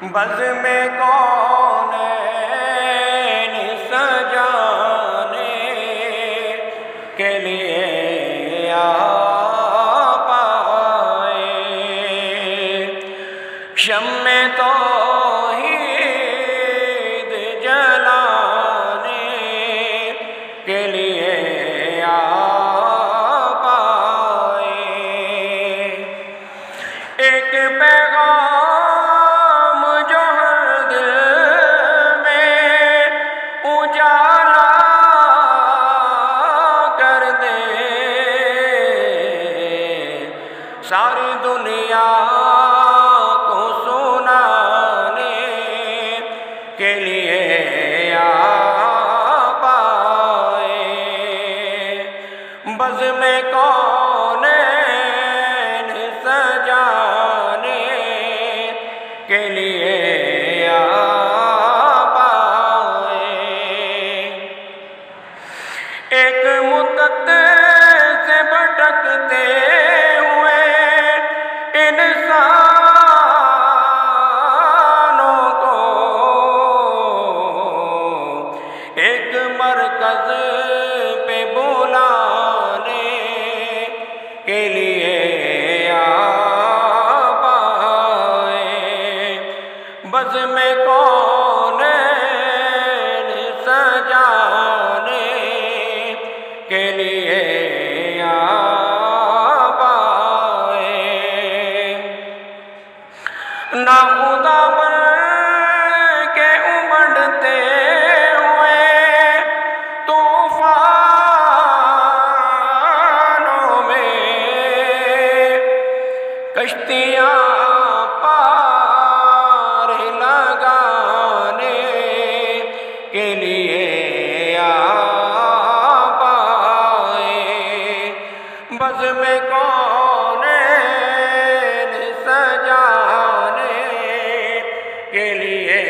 بزم کونین سجانے کے لیے آپ آئے، شمع توحید جلانے کے لیے آپ آئے، ایک پیغام جو ہر دل میں اجالا کر دے، ساری دنیا کو سنانے کے لیے آپ آئے، بزم کونین سجانے کے لیے آپ آئے، ایک مدت سے بھٹکتے ہوئے انسانوں کو ایک مرکز پہ بلانے کے لیے آپ آئے، بزم کونین سجانے کے لیے آپ آئے، ناخدا بن کے امڑتے ہوئے طوفانوں میں کشتیاں پار لگانے کے لیے آپ آئے، بزم کونین سجانے کے لیے